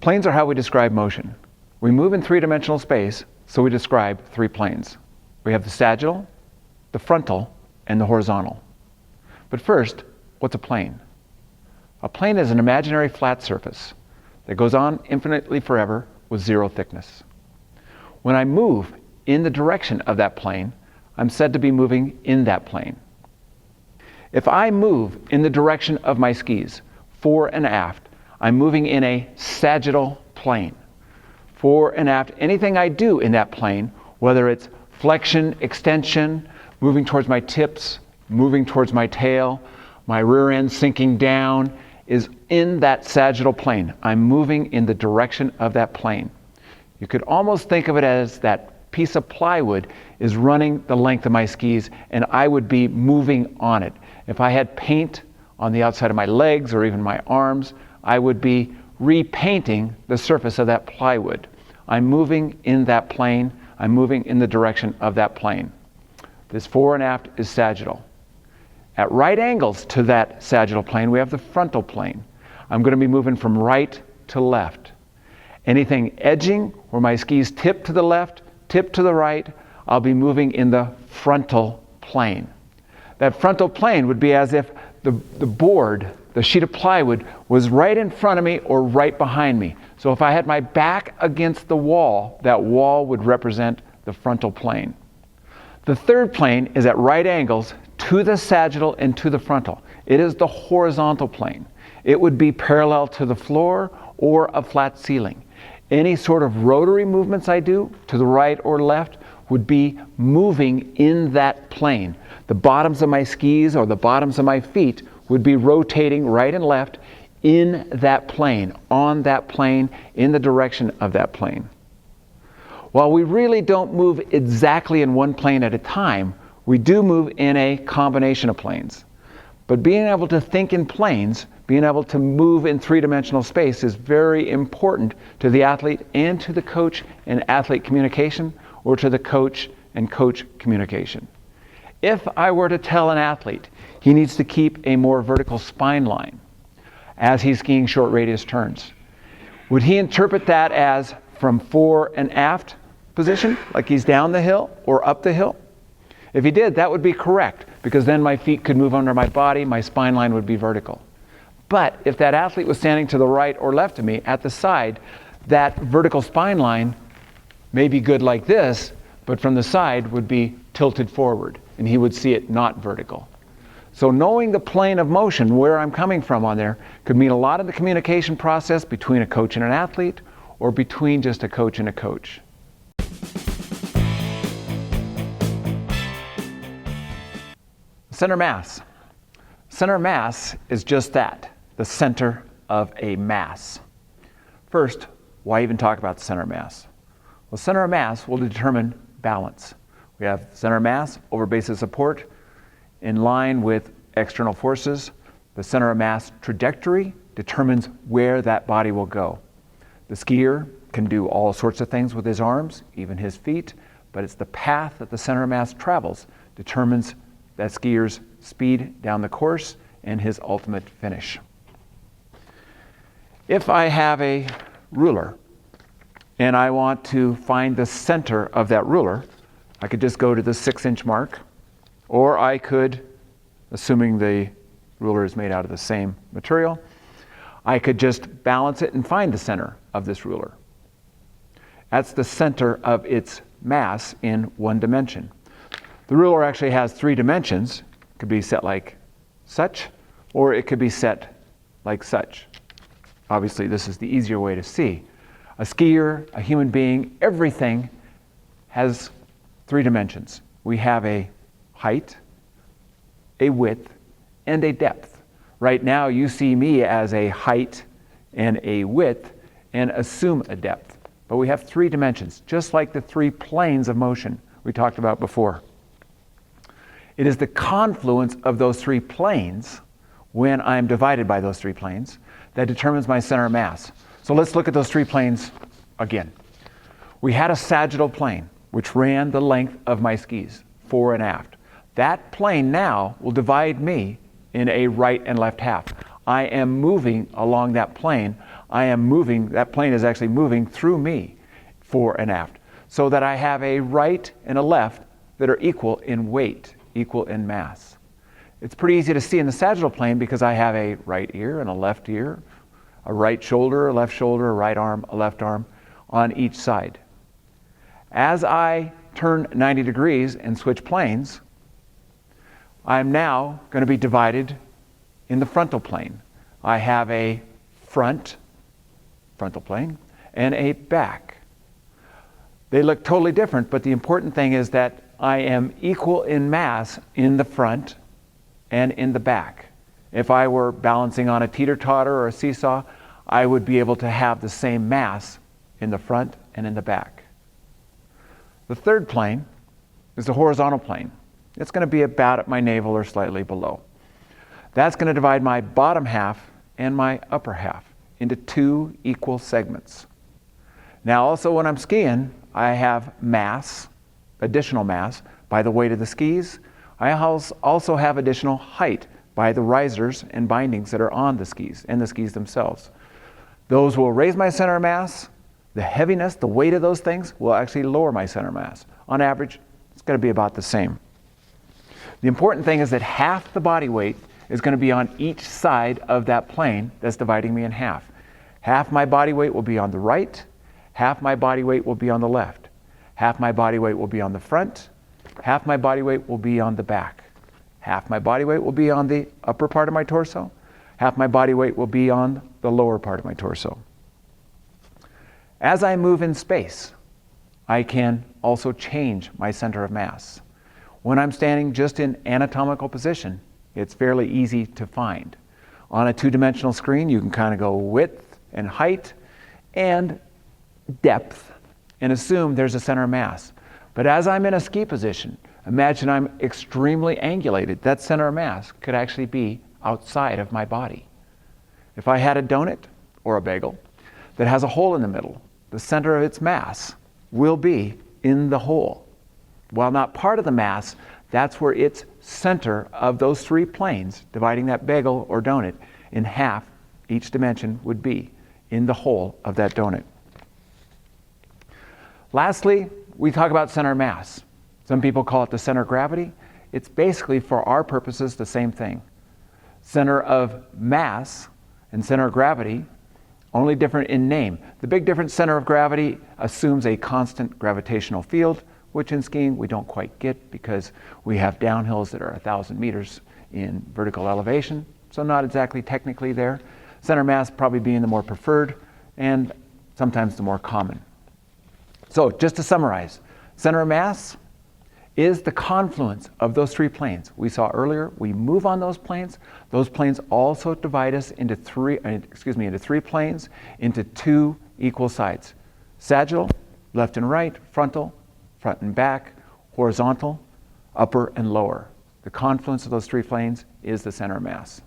Planes are how we describe motion. We move in three-dimensional space, so we describe three planes. We have the sagittal, the frontal, and the horizontal. But first, what's a plane? A plane is an imaginary flat surface that goes on infinitely forever with zero thickness. When I move in the direction of that plane, I'm said to be moving in that plane. If I move in the direction of my skis, fore and aft, I'm moving in a sagittal plane. Fore and aft, anything I do in that plane, whether it's flexion, extension, moving towards my tips, moving towards my tail, my rear end sinking down, is in that sagittal plane. I'm moving in the direction of that plane. You could almost think of it as that piece of plywood is running the length of my skis, and I would be moving on it. If I had paint on the outside of my legs or even my arms, I would be repainting the surface of that plywood. I'm moving in that plane. I'm moving in the direction of that plane. This fore and aft is sagittal. At right angles to that sagittal plane, we have the frontal plane. I'm going to be moving from right to left. Anything edging where my skis tip to the left, tip to the right, I'll be moving in the frontal plane. That frontal plane would be as if the board, the sheet of plywood, was right in front of me or right behind me. So if I had my back against the wall, that wall would represent the frontal plane. The third plane is at right angles to the sagittal and to the frontal. It is the horizontal plane. It would be parallel to the floor or a flat ceiling. Any sort of rotary movements I do to the right or left would be moving in that plane. The bottoms of my skis or the bottoms of my feet would be rotating right and left in that plane, on that plane, in the direction of that plane. While we really don't move exactly in one plane at a time, we do move in a combination of planes. But being able to think in planes, being able to move in three-dimensional space is very important to the athlete and to the coach in athlete communication, or to the coach and coach communication. If I were to tell an athlete he needs to keep a more vertical spine line as he's skiing short radius turns, would he interpret that as from fore and aft position, like he's down the hill or up the hill? If he did, that would be correct, because then my feet could move under my body, my spine line would be vertical. But if that athlete was standing to the right or left of me at the side, that vertical spine line may be good like this, but from the side would be tilted forward, and he would see it not vertical. So knowing the plane of motion, where I'm coming from on there, could mean a lot of the communication process between a coach and an athlete, or between just a coach and a coach. Center mass. Center mass is just that, the center of a mass. First, why even talk about the center of mass? Well, center of mass will determine balance. We have center of mass over base of support in line with external forces. The center of mass trajectory determines where that body will go. The skier can do all sorts of things with his arms, even his feet, but it's the path that the center of mass travels determines that skier's speed down the course and his ultimate finish. If I have a ruler and I want to find the center of that ruler, I could just go to the 6-inch mark, or I could, assuming the ruler is made out of the same material, I could just balance it and find the center of this ruler. That's the center of its mass in one dimension. The ruler actually has 3 dimensions. It could be set like such, or it could be set like such. Obviously, this is the easier way to see. A skier, a human being, everything has 3 dimensions. We have a height, a width, and a depth. Right now, you see me as a height and a width, and assume a depth. But we have 3 dimensions, just like the 3 planes of motion we talked about before. It is the confluence of those 3 planes, when I'm divided by those 3 planes, that determines my center of mass. So let's look at those 3 planes again. We had a sagittal plane, which ran the length of my skis, fore and aft. That plane now will divide me in a right and left half. I am moving along that plane. I am moving, that plane is actually moving through me fore and aft, so that I have a right and a left that are equal in weight, equal in mass. It's pretty easy to see in the sagittal plane because I have a right ear and a left ear, a right shoulder, a left shoulder, a right arm, a left arm on each side. As I turn 90 degrees and switch planes, I'm now going to be divided in the frontal plane. I have a frontal plane, and a back. They look totally different, but the important thing is that I am equal in mass in the front and in the back. If I were balancing on a teeter-totter or a seesaw, I would be able to have the same mass in the front and in the back. The third plane is the horizontal plane. It's going to be about at my navel or slightly below. That's going to divide my bottom half and my upper half into two equal segments. Now also when I'm skiing, I have mass, additional mass, by the weight of the skis. I also have additional height by the risers and bindings that are on the skis and the skis themselves. Those will raise my center of mass. The heaviness, the weight of those things will actually lower my center of mass. On average, it's going to be about the same. The important thing is that half the body weight is going to be on each side of that plane that's dividing me in half. Half my body weight will be on the right, half my body weight will be on the left. Half my body weight will be on the front, half my body weight will be on the back. Half my body weight will be on the upper part of my torso, half my body weight will be on the lower part of my torso. As I move in space, I can also change my center of mass. When I'm standing just in anatomical position, it's fairly easy to find. On a two-dimensional screen, you can kind of go width and height and depth and assume there's a center of mass. But as I'm in a ski position, imagine I'm extremely angulated. That center of mass could actually be outside of my body. If I had a donut or a bagel that has a hole in the middle, the center of its mass will be in the hole. While not part of the mass, that's where its center of those three planes, dividing that bagel or donut in half, each dimension would be in the hole of that donut. Lastly, we talk about center of mass. Some people call it the center of gravity. It's basically, for our purposes, the same thing. Center of mass and center of gravity, only different in name. The big difference, center of gravity assumes a constant gravitational field, which in skiing we don't quite get because we have downhills that are 1,000 meters in vertical elevation, so not exactly technically there. Center of mass probably being the more preferred and sometimes the more common. So just to summarize, center of mass is the confluence of those three planes. We saw earlier, we move on those planes. Those planes also divide us into three planes, into two equal sides. Sagittal, left and right, frontal, front and back, horizontal, upper and lower. The confluence of those three planes is the center of mass.